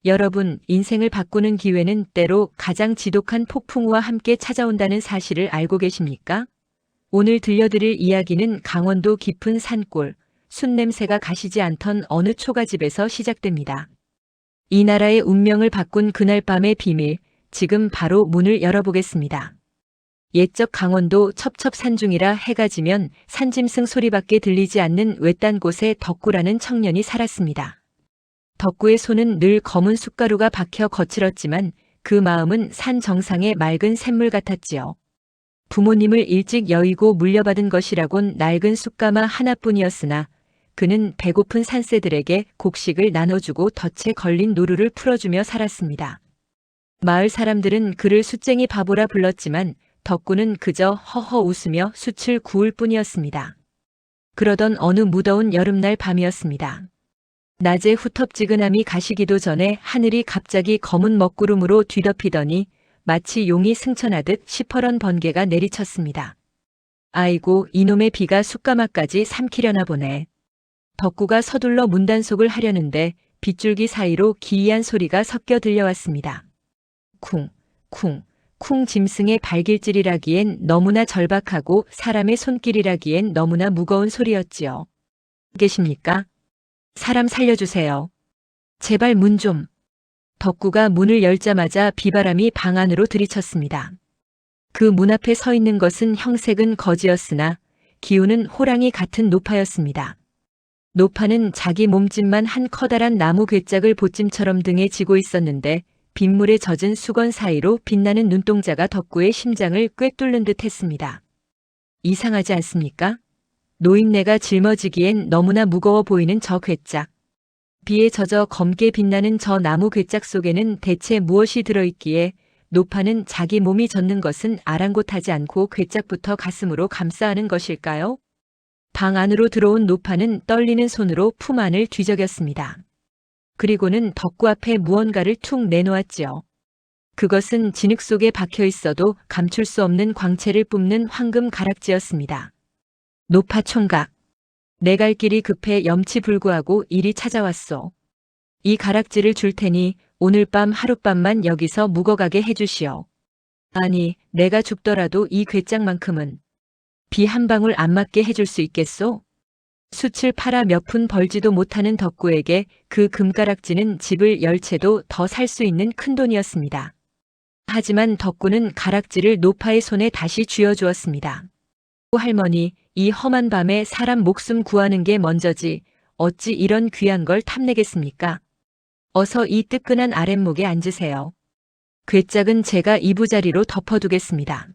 여러분, 인생을 바꾸는 기회는 때로 가장 지독한 폭풍우와 함께 찾아온다는 사실을 알고 계십니까? 오늘 들려드릴 이야기는 강원도 깊은 산골, 숯냄새가 가시지 않던 어느 초가집에서 시작됩니다. 이 나라의 운명을 바꾼 그날 밤의 비밀, 지금 바로 문을 열어보겠습니다. 옛적 강원도 첩첩산중이라 해가 지면 산짐승 소리밖에 들리지 않는 외딴 곳에 덕구라는 청년이 살았습니다. 덕구의 손은 늘 검은 숟가루가 박혀 거칠었지만 그 마음은 산 정상의 맑은 샘물 같았지요. 부모님을 일찍 여의고 물려받은 것이라곤 낡은 숯가마 하나뿐이었으나 그는 배고픈 산새들에게 곡식을 나눠주고 덫에 걸린 노루를 풀어주며 살았습니다. 마을 사람들은 그를 숯쟁이 바보라 불렀지만 덕구는 그저 허허 웃으며 숯을 구울 뿐이었습니다. 그러던 어느 무더운 여름날 밤이었습니다. 낮에 후텁지근함이 가시기도 전에 하늘이 갑자기 검은 먹구름으로 뒤덮이더니 마치 용이 승천하듯 시퍼런 번개가 내리쳤습니다. 아이고, 이놈의 비가 숯가마까지 삼키려나 보네. 덕구가 서둘러 문단속을 하려는데 빗줄기 사이로 기이한 소리가 섞여 들려왔습니다. 쿵, 쿵, 쿵. 짐승의 발길질이라기엔 너무나 절박하고 사람의 손길이라기엔 너무나 무거운 소리였지요. 계십니까? 사람 살려주세요. 제발 문 좀. 덕구가 문을 열자마자 비바람이 방 안으로 들이쳤습니다. 그 문 앞에 서 있는 것은 형색은 거지였으나 기운은 호랑이 같은 노파였습니다. 노파는 자기 몸집만 한 커다란 나무 괴짝을 보찜처럼 등에 지고 있었는데 빗물에 젖은 수건 사이로 빛나는 눈동자가 덕구의 심장을 꿰뚫는 듯 했습니다. 이상하지 않습니까? 노인네가 짊어지기엔 너무나 무거워 보이는 저 괴짝. 비에 젖어 검게 빛나는 저 나무 괴짝 속에는 대체 무엇이 들어있기에 노파는 자기 몸이 젖는 것은 아랑곳하지 않고 괴짝부터 가슴으로 감싸 안은 것일까요? 방 안으로 들어온 노파는 떨리는 손으로 품 안을 뒤적였습니다. 그리고는 덕구 앞에 무언가를 툭 내놓았지요. 그것은 진흙 속에 박혀 있어도 감출 수 없는 광채를 뿜는 황금 가락지였습니다. 노파 총각. 내 갈 길이 급해 염치불구하고 일이 찾아왔소. 이 가락지를 줄 테니 오늘 밤 하룻밤만 여기서 묵어가게 해주시오. 아니, 내가 죽더라도 이 괴짝만큼은 비 한 방울 안 맞게 해줄 수 있겠소? 숯을 팔아 몇 푼 벌지도 못하는 덕구에게 그 금가락지는 집을 열 채도 더 살 수 있는 큰돈이었습니다. 하지만 덕구는 가락지를 노파의 손에 다시 쥐어주었습니다. 할머니, 이 험한 밤에 사람 목숨 구하는 게 먼저지 어찌 이런 귀한 걸 탐내겠습니까? 어서 이 뜨끈한 아랫목에 앉으세요. 괴짝은 제가 이부자리로 덮어두겠습니다.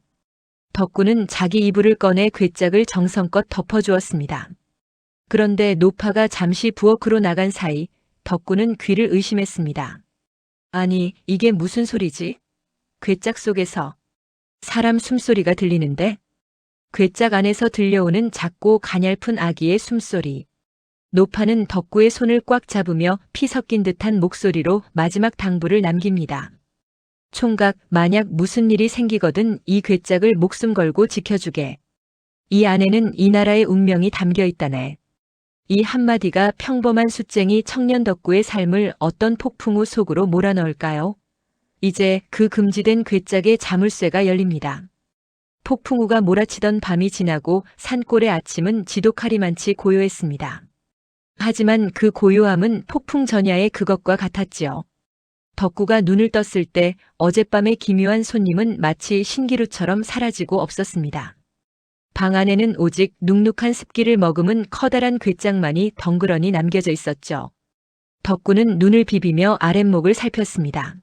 덕구는 자기 이불을 꺼내 괴짝을 정성껏 덮어주었습니다. 그런데 노파가 잠시 부엌으로 나간 사이 덕구는 귀를 의심했습니다. 아니, 이게 무슨 소리지? 괴짝 속에서 사람 숨소리가 들리는데? 괴짝 안에서 들려오는 작고 가냘픈 아기의 숨소리. 노파는 덕구의 손을 꽉 잡으며 피 섞인 듯한 목소리로 마지막 당부를 남깁니다. 총각, 만약 무슨 일이 생기거든 이 괴짝을 목숨 걸고 지켜주게. 이 안에는 이 나라의 운명이 담겨 있다네. 이 한마디가 평범한 숫쟁이 청년 덕구의 삶을 어떤 폭풍우 속으로 몰아넣을까요? 이제 그 금지된 괴짝의 자물쇠가 열립니다. 폭풍우가 몰아치던 밤이 지나고 산골의 아침은 지독하리만치 고요했습니다. 하지만 그 고요함은 폭풍 전야의 그것과 같았지요. 덕구가 눈을 떴을 때 어젯밤의 기묘한 손님은 마치 신기루처럼 사라지고 없었습니다. 방 안에는 오직 눅눅한 습기를 머금은 커다란 괴짝만이 덩그러니 남겨져 있었죠. 덕구는 눈을 비비며 아랫목을 살폈습니다.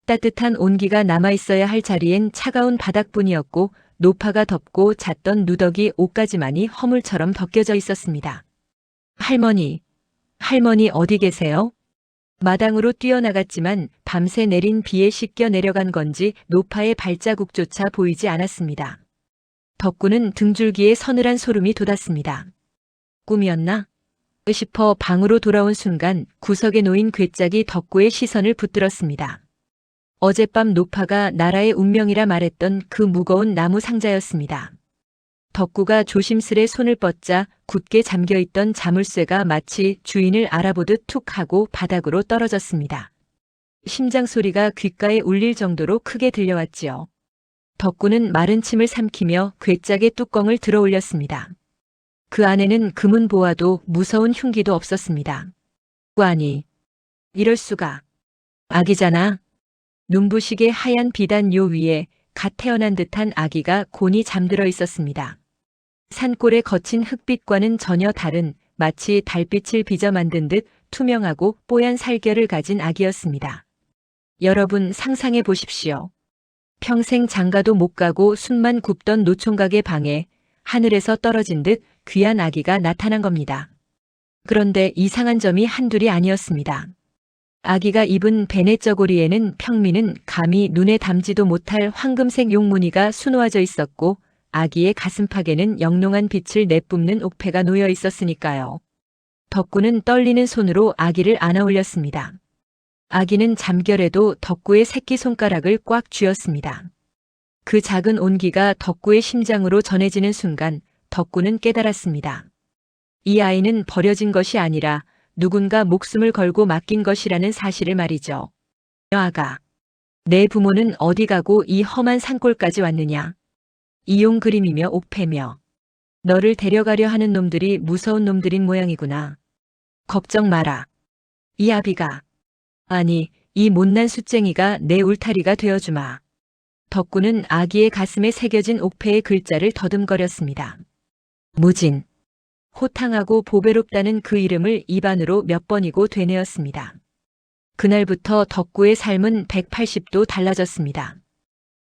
따뜻한 온기가 남아있어야 할 자리엔 차가운 바닥뿐이었고 노파가 덮고 잤던 누더기 옷가지만이 허물처럼 벗겨져 있었습니다. 할머니, 할머니 어디 계세요? 마당으로 뛰어나갔지만 밤새 내린 비에 씻겨 내려간 건지 노파의 발자국조차 보이지 않았습니다. 덕구는 등줄기에 서늘한 소름이 돋았습니다. 꿈이었나? 싶어 방으로 돌아온 순간 구석에 놓인 괴짝이 덕구의 시선을 붙들었습니다. 어젯밤 노파가 나라의 운명이라 말했던 그 무거운 나무 상자였습니다. 덕구가 조심스레 손을 뻗자 굳게 잠겨있던 자물쇠가 마치 주인을 알아보듯 툭 하고 바닥으로 떨어졌습니다. 심장 소리가 귓가에 울릴 정도로 크게 들려왔지요. 덕구는 마른 침을 삼키며 괴짝의 뚜껑을 들어 올렸습니다. 그 안에는 금은 보아도 무서운 흉기도 없었습니다. 아니, 이럴 수가. 아기잖아. 눈부시게 하얀 비단요 위에 갓 태어난 듯한 아기가 곤히 잠들어 있었습니다. 산골의 거친 흙빛과는 전혀 다른 마치 달빛을 빚어 만든 듯 투명하고 뽀얀 살결을 가진 아기였습니다. 여러분 상상해 보십시오. 평생 장가도 못 가고 숨만 굽던 노총각의 방에 하늘에서 떨어진 듯 귀한 아기가 나타난 겁니다. 그런데 이상한 점이 한둘이 아니었습니다. 아기가 입은 베네 저고리에는 평민은 감히 눈에 담지도 못할 황금색 용무늬가 수놓아져 있었고 아기의 가슴팍에는 영롱한 빛을 내뿜는 옥패가 놓여 있었으니까요. 덕구는 떨리는 손으로 아기를 안아 올렸습니다. 아기는 잠결에도 덕구의 새끼손가락을 꽉 쥐었습니다. 그 작은 온기가 덕구의 심장으로 전해지는 순간 덕구는 깨달았습니다. 이 아이는 버려진 것이 아니라 누군가 목숨을 걸고 맡긴 것이라는 사실을 말이죠. 아가, 내 부모는 어디 가고 이 험한 산골까지 왔느냐? 이용 그림이며 옥패며 너를 데려가려 하는 놈들이 무서운 놈들인 모양이구나. 걱정 마라. 이 아비가, 아니, 이 못난 숫쟁이가 내 울타리가 되어주마. 덕구는 아기의 가슴에 새겨진 옥패의 글자를 더듬거렸습니다. 무진. 호탕하고 보배롭다는 그 이름을 입안으로 몇 번이고 되뇌었습니다. 그날부터 덕구의 삶은 180도 달라졌습니다.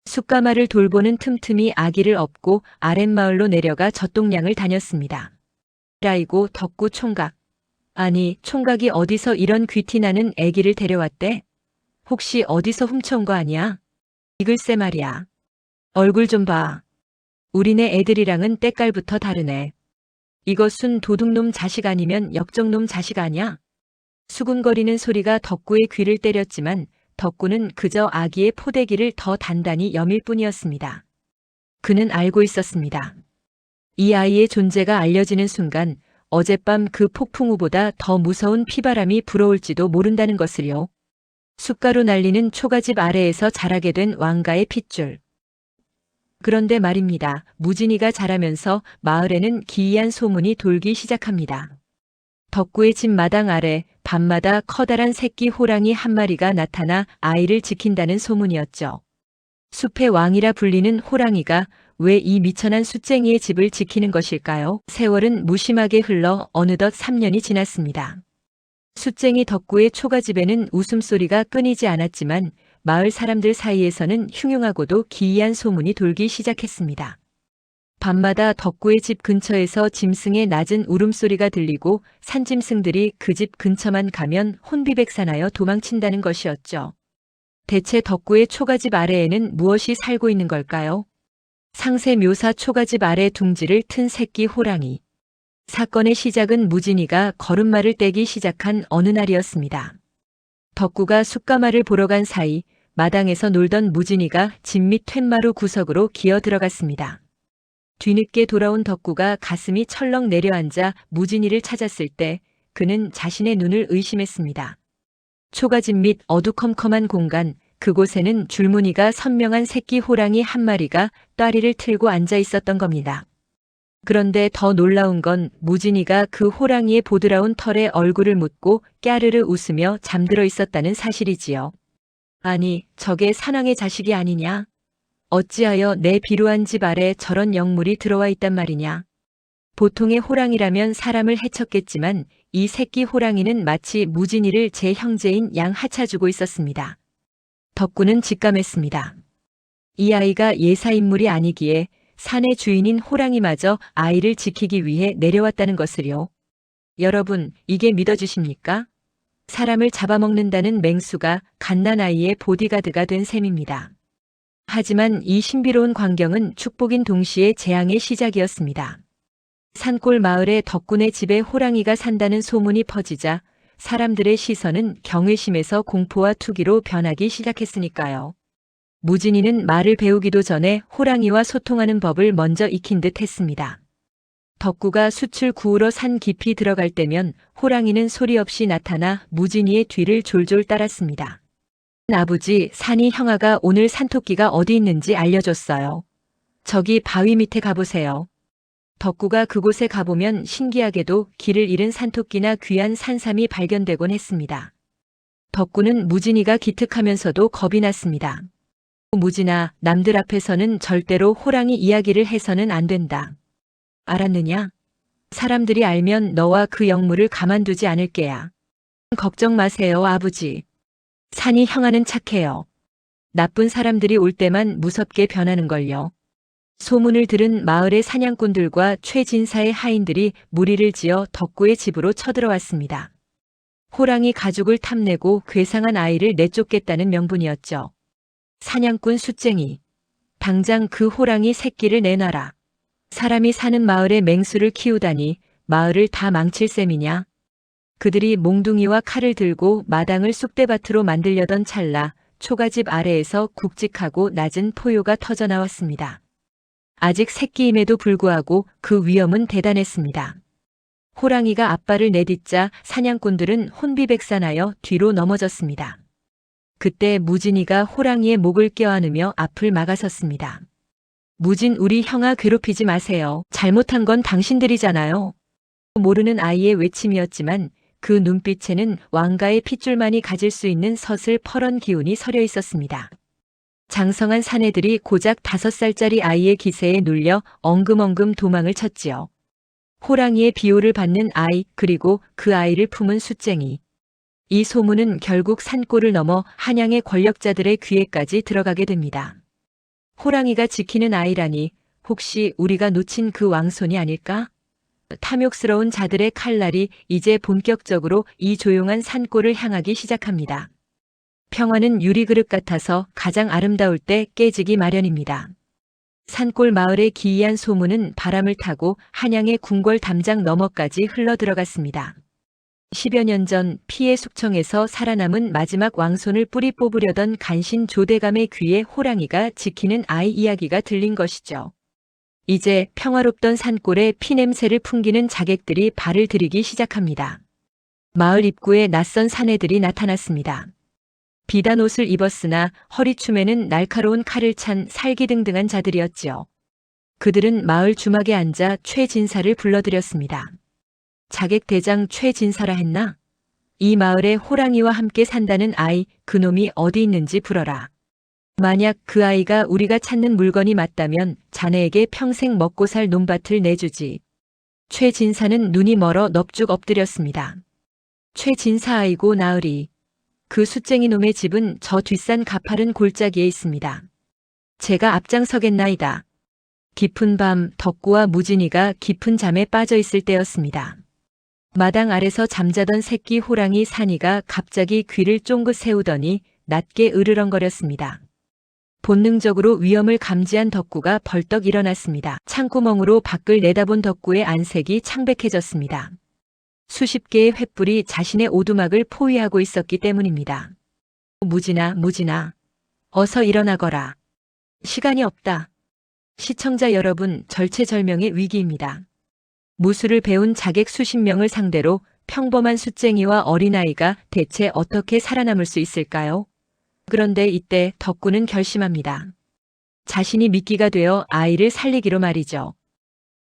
숯가마를 돌보는 틈틈이 아기를 업고 아랫마을로 내려가 젖동량을 다녔습니다. 아이고 덕구 총각. 아니 총각이 어디서 이런 귀티나는 애기를 데려왔대? 혹시 어디서 훔쳐온 거 아니야? 이글쎄 말이야. 얼굴 좀 봐. 우리네 애들이랑은 때깔부터 다르네. 이것은 도둑놈 자식 아니면 역적놈 자식 아냐? 수군거리는 소리가 덕구의 귀를 때렸지만 덕구는 그저 아기의 포대기를 더 단단히 여밀 뿐이었습니다. 그는 알고 있었습니다. 이 아이의 존재가 알려지는 순간 어젯밤 그 폭풍우보다 더 무서운 피바람이 불어올지도 모른다는 것을요. 숯가루 날리는 초가집 아래에서 자라게 된 왕가의 핏줄. 그런데 말입니다. 무진이가 자라면서 마을에는 기이한 소문이 돌기 시작합니다. 덕구의 집 마당 아래 밤마다 커다란 새끼 호랑이 한 마리가 나타나 아이를 지킨다는 소문이었죠. 숲의 왕이라 불리는 호랑이가 왜 이 미천한 숫쟁이의 집을 지키는 것일까요? 세월은 무심하게 흘러 어느덧 3년이 지났습니다. 숫쟁이 덕구의 초가집에는 웃음소리가 끊이지 않았지만 마을 사람들 사이에서는 흉흉하고도 기이한 소문이 돌기 시작했습니다. 밤마다 덕구의 집 근처에서 짐승의 낮은 울음소리가 들리고 산짐승들이 그 집 근처만 가면 혼비백산하여 도망친다는 것이었죠. 대체 덕구의 초가집 아래에는 무엇이 살고 있는 걸까요? 상세 묘사 초가집 아래 둥지를 튼 새끼 호랑이. 사건의 시작은 무진이가 걸음마를 떼기 시작한 어느 날이었습니다. 덕구가 숯가마를 보러 간 사이 마당에서 놀던 무진이가 집 밑 툇마루 구석으로 기어 들어갔습니다. 뒤늦게 돌아온 덕구가 가슴이 철렁 내려앉아 무진이를 찾았을 때 그는 자신의 눈을 의심했습니다. 초가집 밑 어두컴컴한 공간, 그곳에는 줄무늬가 선명한 새끼 호랑이 한 마리가 따리를 틀고 앉아 있었던 겁니다. 그런데 더 놀라운 건 무진이가 그 호랑이의 보드라운 털에 얼굴을 묻고 깨르르 웃으며 잠들어 있었다는 사실이지요. 아니, 저게 사낭의 자식이 아니냐? 어찌하여 내 비루한 집 아래 저런 영물이 들어와 있단 말이냐? 보통의 호랑이라면 사람을 해쳤겠지만 이 새끼 호랑이는 마치 무진이를 제 형제인 양하차주고 있었습니다. 덕구는 직감했습니다. 이 아이가 예사인물이 아니기에 산의 주인인 호랑이마저 아이를 지키기 위해 내려왔다는 것을요. 여러분, 이게 믿어지십니까? 사람을 잡아먹는다는 맹수가 갓난아이의 보디가드가 된 셈입니다. 하지만 이 신비로운 광경은 축복인 동시에 재앙의 시작이었습니다. 산골 마을에 덕군의 집에 호랑이가 산다는 소문이 퍼지자 사람들의 시선은 경외심에서 공포와 투기로 변하기 시작했으니까요. 무진이는 말을 배우기도 전에 호랑이와 소통하는 법을 먼저 익힌 듯 했습니다. 덕구가 숯을 구우러 산 깊이 들어갈 때면 호랑이는 소리 없이 나타나 무진이의 뒤를 졸졸 따랐습니다. 아버지, 산이 형아가 오늘 산토끼가 어디 있는지 알려줬어요. 저기 바위 밑에 가보세요. 덕구가 그곳에 가보면 신기하게도 길을 잃은 산토끼나 귀한 산삼이 발견되곤 했습니다. 덕구는 무진이가 기특하면서도 겁이 났습니다. 무진아, 남들 앞에서는 절대로 호랑이 이야기를 해서는 안 된다. 알았느냐? 사람들이 알면 너와 그 영물을 가만두지 않을 게야. 걱정 마세요, 아버지. 산이 형아는 착해요. 나쁜 사람들이 올 때만 무섭게 변하는걸요. 소문을 들은 마을의 사냥꾼들과 최진사의 하인들이 무리를 지어 덕구의 집으로 쳐들어왔습니다. 호랑이 가죽을 탐내고 괴상한 아이를 내쫓겠다는 명분이었죠. 사냥꾼 숫쟁이. 당장 그 호랑이 새끼를 내놔라. 사람이 사는 마을에 맹수를 키우다니 마을을 다 망칠 셈이냐. 그들이 몽둥이와 칼을 들고 마당을 쑥대밭으로 만들려던 찰나 초가집 아래에서 굵직하고 낮은 포효가 터져 나왔습니다. 아직 새끼임에도 불구하고 그 위험은 대단했습니다. 호랑이가 앞발을 내딛자 사냥꾼들은 혼비백산하여 뒤로 넘어졌습니다. 그때 무진이가 호랑이의 목을 껴안으며 앞을 막아섰습니다. 무진, 우리 형아 괴롭히지 마세요. 잘못한 건 당신들이잖아요. 모르는 아이의 외침이었지만 그 눈빛에는 왕가의 핏줄만이 가질 수 있는 서슬퍼런 기운이 서려 있었습니다. 장성한 사내들이 고작 5살짜리 아이의 기세에 눌려 엉금엉금 도망을 쳤지요. 호랑이의 비호를 받는 아이, 그리고 그 아이를 품은 숫쟁이. 이 소문은 결국 산골을 넘어 한양의 권력자들의 귀에까지 들어가게 됩니다. 호랑이가 지키는 아이라니 혹시 우리가 놓친 그 왕손이 아닐까? 탐욕스러운 자들의 칼날이 이제 본격적으로 이 조용한 산골을 향하기 시작합니다. 평화는 유리그릇 같아서 가장 아름다울 때 깨지기 마련입니다. 산골 마을의 기이한 소문은 바람을 타고 한양의 궁궐 담장 너머까지 흘러들어갔습니다. 10여 년 전 피해 숙청에서 살아남은 마지막 왕손을 뿌리 뽑으려던 간신 조대감의 귀에 호랑이가 지키는 아이 이야기가 들린 것이죠. 이제 평화롭던 산골에 피냄새를 풍기는 자객들이 발을 들이기 시작합니다. 마을 입구에 낯선 사내들이 나타났습니다. 비단 옷을 입었으나 허리춤에는 날카로운 칼을 찬 살기등등한 자들이었지요. 그들은 마을 주막에 앉아 최진사를 불러들였습니다. 자객 대장 최진사라 했나? 이 마을에 호랑이와 함께 산다는 아이, 그놈이 어디 있는지 불어라. 만약 그 아이가 우리가 찾는 물건이 맞다면 자네에게 평생 먹고 살 논밭을 내주지. 최진사는 눈이 멀어 넙죽 엎드렸습니다. 최진사 아이고 나으리. 그 숫쟁이 놈의 집은 저 뒷산 가파른 골짜기에 있습니다. 제가 앞장서겠나이다. 깊은 밤 덕구와 무진이가 깊은 잠에 빠져 있을 때였습니다. 마당 아래서 잠자던 새끼 호랑이 산이가 갑자기 귀를 쫑긋 세우더니 낮게 으르렁거렸습니다. 본능적으로 위험을 감지한 덕구가 벌떡 일어났습니다. 창구멍으로 밖을 내다본 덕구의 안색이 창백해졌습니다. 수십 개의 횃불이 자신의 오두막을 포위하고 있었기 때문입니다. 무진아, 무진아. 어서 일어나거라. 시간이 없다. 시청자 여러분, 절체절명의 위기입니다. 무술을 배운 자객 수십 명을 상대로 평범한 숫쟁이와 어린아이가 대체 어떻게 살아남을 수 있을까요? 그런데 이때 덕구는 결심합니다. 자신이 미끼가 되어 아이를 살리기로 말이죠.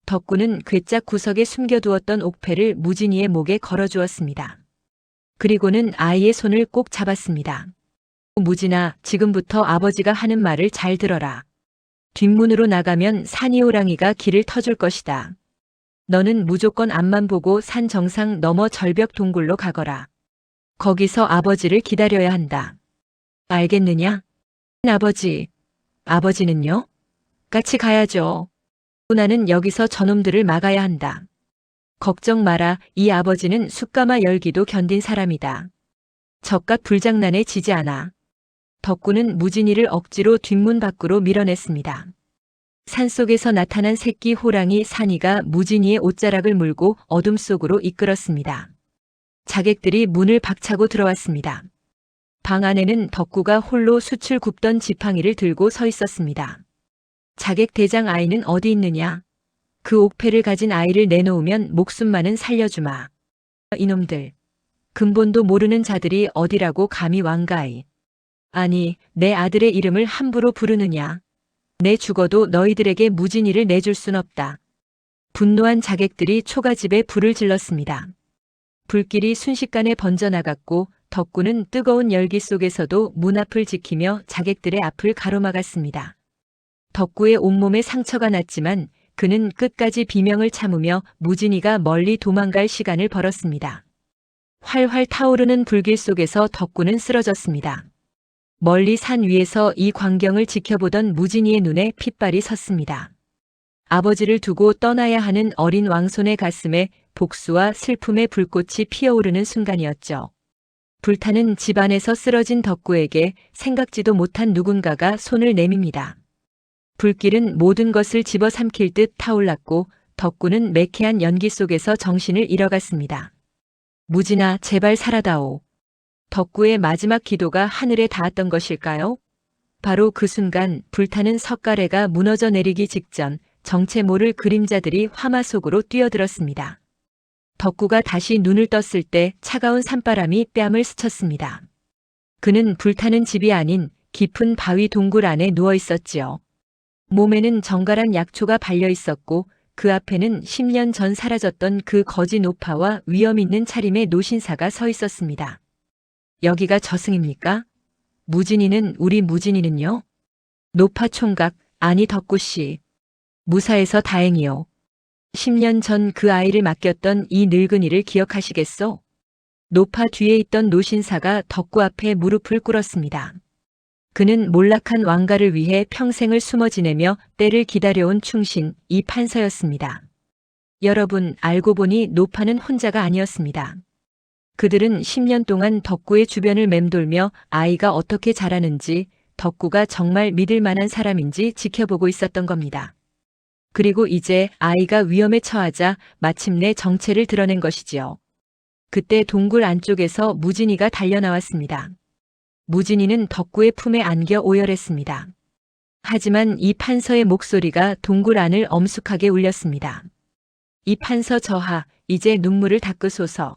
덕구는 괴짝 구석에 숨겨두었던 옥패를 무진이의 목에 걸어주었습니다. 그리고는 아이의 손을 꼭 잡았습니다. 무진아, 지금부터 아버지가 하는 말을 잘 들어라. 뒷문으로 나가면 산이호랑이가 길을 터줄 것이다. 너는 무조건 앞만 보고 산 정상 너머 절벽 동굴로 가거라. 거기서 아버지를 기다려야 한다. 알겠느냐? 아버지. 아버지는요? 같이 가야죠. 나는 여기서 저놈들을 막아야 한다. 걱정 마라. 이 아버지는 숯가마 열기도 견딘 사람이다. 적각 불장난에 지지 않아. 덕구는 무진이를 억지로 뒷문 밖으로 밀어냈습니다. 산속에서 나타난 새끼 호랑이 산이가 무진이의 옷자락을 물고 어둠 속으로 이끌었습니다. 자객들이 문을 박차고 들어왔습니다. 방 안에는 덕구가 홀로 숯을 굽던 지팡이를 들고 서 있었습니다. 자객 대장 아이는 어디 있느냐? 그 옥패를 가진 아이를 내놓으면 목숨만은 살려주마. 이놈들. 근본도 모르는 자들이 어디라고 감히 왕가이. 아니, 내 아들의 이름을 함부로 부르느냐. 내 죽어도 너희들에게 무진이를 내줄 순 없다. 분노한 자객들이 초가집에 불을 질렀습니다. 불길이 순식간에 번져나갔고 덕구는 뜨거운 열기 속에서도 문 앞을 지키며 자객들의 앞을 가로막았습니다. 덕구의 온몸에 상처가 났지만 그는 끝까지 비명을 참으며 무진이가 멀리 도망갈 시간을 벌었습니다. 활활 타오르는 불길 속에서 덕구는 쓰러졌습니다. 멀리 산 위에서 이 광경을 지켜보던 무진이의 눈에 핏발이 섰습니다. 아버지를 두고 떠나야 하는 어린 왕손의 가슴에 복수와 슬픔의 불꽃이 피어오르는 순간이었죠. 불타는 집안에서 쓰러진 덕구에게 생각지도 못한 누군가가 손을 내밉니다. 불길은 모든 것을 집어삼킬 듯 타올랐고 덕구는 매캐한 연기 속에서 정신을 잃어갔습니다. 무진아, 제발 살아다오. 덕구의 마지막 기도가 하늘에 닿았던 것일까요? 바로 그 순간 불타는 석가래가 무너져 내리기 직전 정체 모를 그림자들이 화마 속으로 뛰어들었습니다. 덕구가 다시 눈을 떴을 때 차가운 산바람이 뺨을 스쳤습니다. 그는 불타는 집이 아닌 깊은 바위 동굴 안에 누워 있었지요. 몸에는 정갈한 약초가 발려 있었고 그 앞에는 10년 전 사라졌던 그 거지 노파와 위험 있는 차림의 노신사가 서 있었습니다. 여기가 저승입니까? 무진이는 우리 무진이는요? 노파 총각, 아니 덕구씨. 무사해서 다행이요. 10년 전 그 아이를 맡겼던 이 늙은이를 기억하시겠소? 노파 뒤에 있던 노신사가 덕구 앞에 무릎을 꿇었습니다. 그는 몰락한 왕가를 위해 평생을 숨어 지내며 때를 기다려온 충신, 이 판서였습니다. 여러분, 알고 보니 노파는 혼자가 아니었습니다. 그들은 10년 동안 덕구의 주변을 맴돌며 아이가 어떻게 자라는지, 덕구가 정말 믿을 만한 사람인지 지켜보고 있었던 겁니다. 그리고 이제 아이가 위험에 처하자 마침내 정체를 드러낸 것이지요. 그때 동굴 안쪽에서 무진이가 달려나왔습니다. 무진이는 덕구의 품에 안겨 오열했습니다. 하지만 이 판서의 목소리가 동굴 안을 엄숙하게 울렸습니다. 이 판서 저하, 이제 눈물을 닦으소서.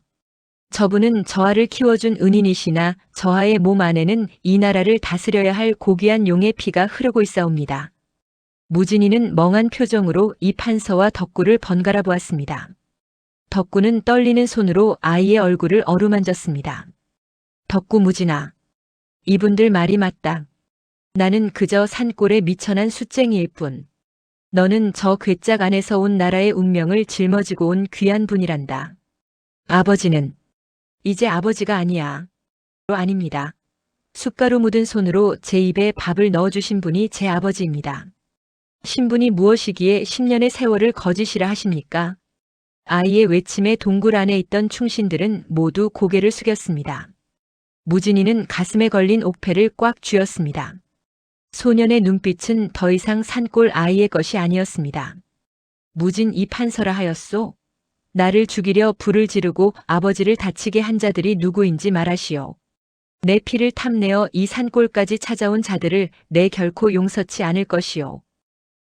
저분은 저하를 키워준 은인이시나 저하의 몸 안에는 이 나라를 다스려야 할 고귀한 용의 피가 흐르고 있사옵니다. 무진이는 멍한 표정으로 이 판서와 덕구를 번갈아 보았습니다. 덕구는 떨리는 손으로 아이의 얼굴을 어루만졌습니다. 덕구 무진아. 이분들 말이 맞다. 나는 그저 산골에 미천한 숫쟁이일 뿐. 너는 저 괴짝 안에서 온 나라의 운명을 짊어지고 온 귀한 분이란다. 아버지는 이제 아버지가 아니야. 아닙니다. 숟가루 묻은 손으로 제 입에 밥을 넣어주신 분이 제 아버지입니다. 신분이 무엇이기에 10년의 세월을 거짓이라 하십니까? 아이의 외침에 동굴 안에 있던 충신들은 모두 고개를 숙였습니다. 무진이는 가슴에 걸린 옥패를 꽉 쥐었습니다. 소년의 눈빛은 더 이상 산골 아이의 것이 아니었습니다. 무진 이 판서라 하였소? 나를 죽이려 불을 지르고 아버지를 다치게 한 자들이 누구인지 말하시오. 내 피를 탐내어 이 산골까지 찾아온 자들을 내 결코 용서치 않을 것이오.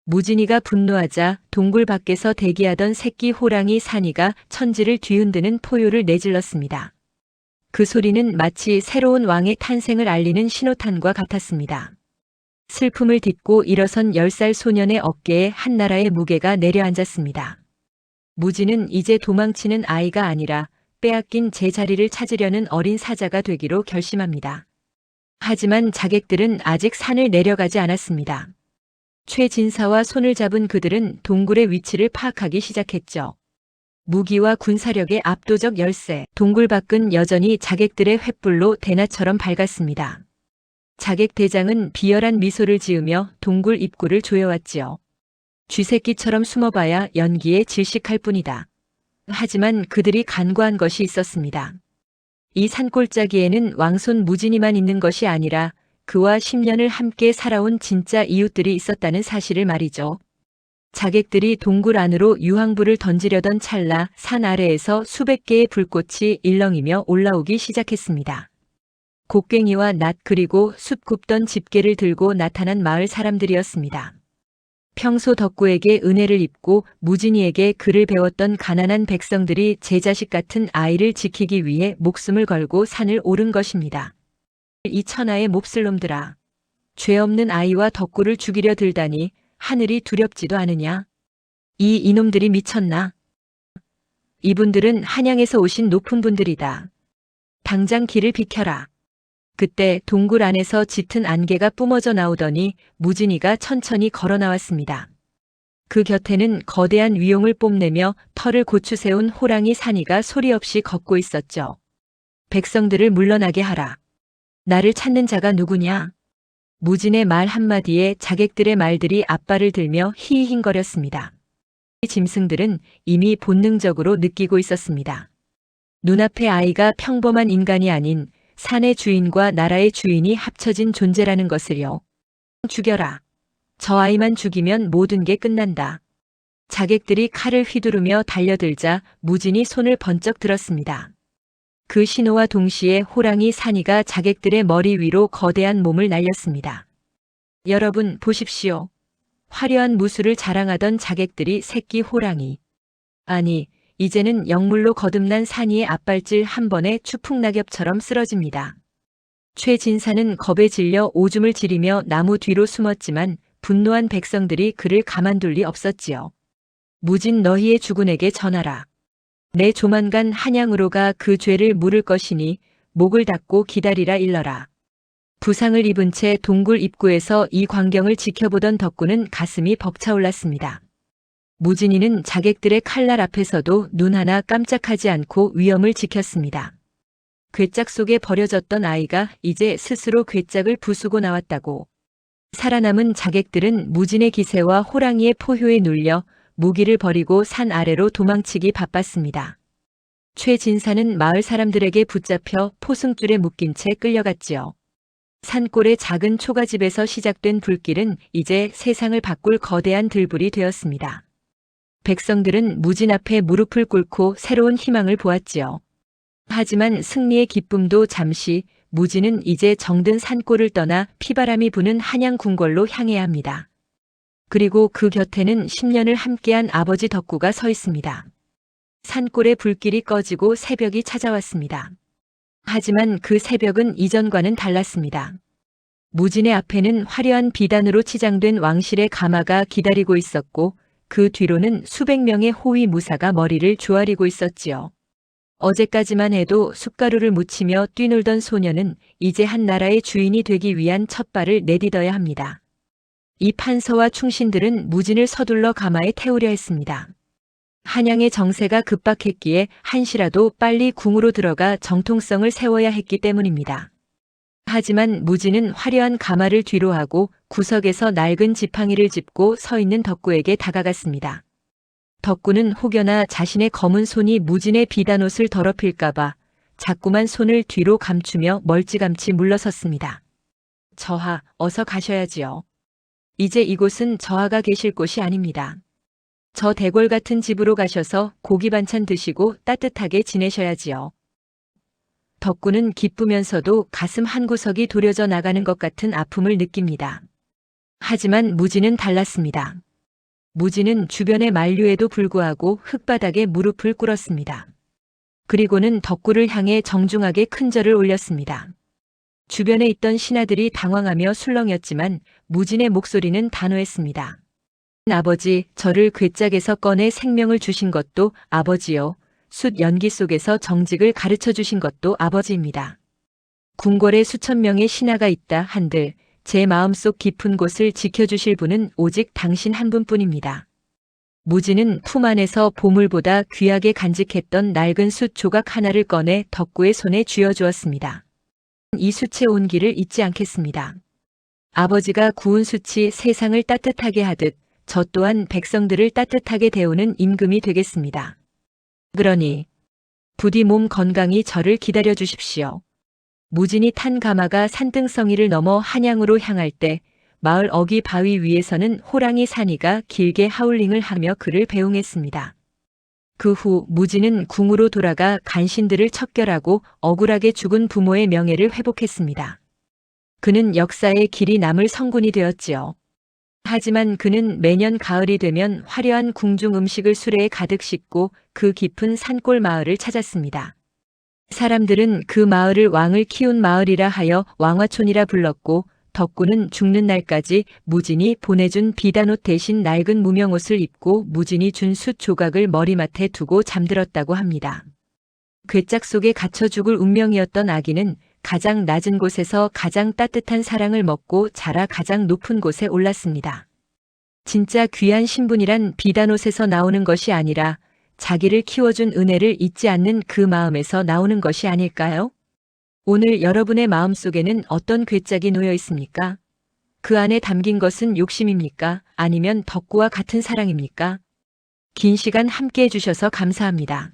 무진이가 분노하자 동굴 밖에서 대기하던 새끼 호랑이 산이가 천지를 뒤흔드는 포효를 내질렀습니다. 그 소리는 마치 새로운 왕의 탄생을 알리는 신호탄과 같았습니다. 슬픔을 딛고 일어선 10살 소년의 어깨에 한나라의 무게가 내려앉았습니다. 무진은 이제 도망치는 아이가 아니라 빼앗긴 제자리를 찾으려는 어린 사자가 되기로 결심합니다. 하지만 자객들은 아직 산을 내려가지 않았습니다. 최진사와 손을 잡은 그들은 동굴의 위치를 파악하기 시작했죠. 무기와 군사력의 압도적 열세, 동굴 밖은 여전히 자객들의 횃불로 대낮처럼 밝았습니다. 자객 대장은 비열한 미소를 지으며 동굴 입구를 조여왔지요. 쥐새끼처럼 숨어봐야 연기에 질식할 뿐이다. 하지만 그들이 간과한 것이 있었습니다. 이 산골짜기에는 왕손 무진이만 있는 것이 아니라 그와 10년을 함께 살아온 진짜 이웃들이 있었다는 사실을 말이죠. 자객들이 동굴 안으로 유황불을 던지려던 찰나 산 아래에서 수백 개의 불꽃이 일렁이며 올라오기 시작했습니다. 곡괭이와 낫 그리고 숯 굽던 집게를 들고 나타난 마을 사람들이었습니다. 평소 덕구에게 은혜를 입고 무진이에게 글을 배웠던 가난한 백성들이 제 자식 같은 아이를 지키기 위해 목숨을 걸고 산을 오른 것입니다. 이 천하의 몹쓸 놈들아. 죄 없는 아이와 덕구를 죽이려 들다니 하늘이 두렵지도 않으냐? 이 이놈들이 미쳤나? 이분들은 한양에서 오신 높은 분들이다. 당장 길을 비켜라. 그때 동굴 안에서 짙은 안개가 뿜어져 나오더니 무진이가 천천히 걸어 나왔습니다. 그 곁에는 거대한 위용을 뽐내며 털을 고추세운 호랑이 산이가 소리 없이 걷고 있었죠. 백성들을 물러나게 하라. 나를 찾는 자가 누구냐? 무진의 말 한마디에 자객들의 말들이 앞발을 들며 히히거렸습니다. 짐승들은 이미 본능적으로 느끼고 있었습니다. 눈앞의 아이가 평범한 인간이 아닌 산의 주인과 나라의 주인이 합쳐진 존재라는 것을요. 죽여라. 저 아이만 죽이면 모든 게 끝난다. 자객들이 칼을 휘두르며 달려들자 무진이 손을 번쩍 들었습니다. 그 신호와 동시에 호랑이 산이가 자객들의 머리 위로 거대한 몸을 날렸습니다. 여러분 보십시오. 화려한 무술을 자랑하던 자객들이 새끼 호랑이. 아니, 이제는 영물로 거듭난 산이의 앞발질 한 번에 추풍낙엽처럼 쓰러집니다. 최진사는 겁에 질려 오줌을 지리며 나무 뒤로 숨었지만 분노한 백성들이 그를 가만둘 리 없었지요. 무진 너희의 주군에게 전하라. 내 조만간 한양으로 가 그 죄를 물을 것이니 목을 닫고 기다리라 일러라. 부상을 입은 채 동굴 입구에서 이 광경을 지켜보던 덕구는 가슴이 벅차올랐습니다. 무진이는 자객들의 칼날 앞에서도 눈 하나 깜짝하지 않고 위엄을 지켰습니다. 괴짝 속에 버려졌던 아이가 이제 스스로 괴짝을 부수고 나왔다고. 살아남은 자객들은 무진의 기세와 호랑이의 포효에 눌려 무기를 버리고 산 아래로 도망치기 바빴습니다. 최진사는 마을 사람들에게 붙잡혀 포승줄에 묶인 채 끌려갔지요. 산골의 작은 초가집에서 시작된 불길은 이제 세상을 바꿀 거대한 들불이 되었습니다. 백성들은 무진 앞에 무릎을 꿇고 새로운 희망을 보았지요. 하지만 승리의 기쁨도 잠시, 무진은 이제 정든 산골을 떠나 피바람이 부는 한양 궁궐로 향해야 합니다. 그리고 그 곁에는 10년을 함께한 아버지 덕구가 서 있습니다. 산골의 불길이 꺼지고 새벽이 찾아왔습니다. 하지만 그 새벽은 이전과는 달랐습니다. 무진의 앞에는 화려한 비단으로 치장된 왕실의 가마가 기다리고 있었고 그 뒤로는 수백 명의 호위 무사가 머리를 조아리고 있었지요. 어제까지만 해도 숟가루를 묻히며 뛰놀던 소녀는 이제 한 나라의 주인이 되기 위한 첫발을 내딛어야 합니다. 이 판서와 충신들은 무진을 서둘러 가마에 태우려 했습니다. 한양의 정세가 급박했기에 한시라도 빨리 궁으로 들어가 정통성을 세워야 했기 때문입니다. 하지만 무진은 화려한 가마를 뒤로하고 구석에서 낡은 지팡이를 짚고 서 있는 덕구에게 다가갔습니다. 덕구는 혹여나 자신의 검은 손이 무진의 비단옷을 더럽힐까봐 자꾸만 손을 뒤로 감추며 멀찌감치 물러섰습니다. 저하, 어서 가셔야지요. 이제 이곳은 저하가 계실 곳이 아닙니다. 저 대궐 같은 집으로 가셔서 고기 반찬 드시고 따뜻하게 지내셔야지요. 덕구는 기쁘면서도 가슴 한구석이 도려져 나가는 것 같은 아픔을 느낍니다. 하지만 무진은 달랐습니다. 무진은 주변의 만류에도 불구하고 흙바닥에 무릎을 꿇었습니다. 그리고는 덕구를 향해 정중하게 큰 절을 올렸습니다. 주변에 있던 신하들이 당황하며 술렁였지만 무진의 목소리는 단호했습니다. 아버지, 저를 괴짝에서 꺼내 생명을 주신 것도 아버지요. 숫 연기 속에서 정직을 가르쳐 주신 것도 아버지입니다. 궁궐에 수천 명의 신하가 있다 한들 제 마음속 깊은 곳을 지켜주실 분은 오직 당신 한 분뿐입니다. 무진은 품 안에서 보물보다 귀하게 간직했던 낡은 숫 조각 하나를 꺼내 덕구의 손에 쥐어주었습니다. 이 숫의 온기를 잊지 않겠습니다. 아버지가 구운 숫이 세상을 따뜻하게 하듯 저 또한 백성들을 따뜻하게 데우는 임금이 되겠습니다. 그러니 부디 몸 건강히 저를 기다려 주십시오. 무진이 탄 가마가 산등성이를 넘어 한양으로 향할 때 마을 어귀 바위 위에서는 호랑이 산이가 길게 하울링을 하며 그를 배웅했습니다. 그 후 무진은 궁으로 돌아가 간신들을 척결하고 억울하게 죽은 부모의 명예를 회복했습니다. 그는 역사에 길이 남을 성군이 되었지요. 하지만 그는 매년 가을이 되면 화려한 궁중 음식을 수레에 가득 싣고 그 깊은 산골 마을을 찾았습니다. 사람들은 그 마을을 왕을 키운 마을이라 하여 왕화촌이라 불렀고, 덕구는 죽는 날까지 무진이 보내준 비단옷 대신 낡은 무명옷을 입고 무진이 준 숯 조각을 머리맡에 두고 잠들었다고 합니다. 괴짝 속에 갇혀 죽을 운명이었던 아기는 가장 낮은 곳에서 가장 따뜻한 사랑을 먹고 자라 가장 높은 곳에 올랐습니다. 진짜 귀한 신분이란 비단옷에서 나오는 것이 아니라 자기를 키워준 은혜를 잊지 않는 그 마음에서 나오는 것이 아닐까요? 오늘 여러분의 마음속에는 어떤 괴짝이 놓여 있습니까? 그 안에 담긴 것은 욕심입니까? 아니면 덕구와 같은 사랑입니까? 긴 시간 함께 해주셔서 감사합니다.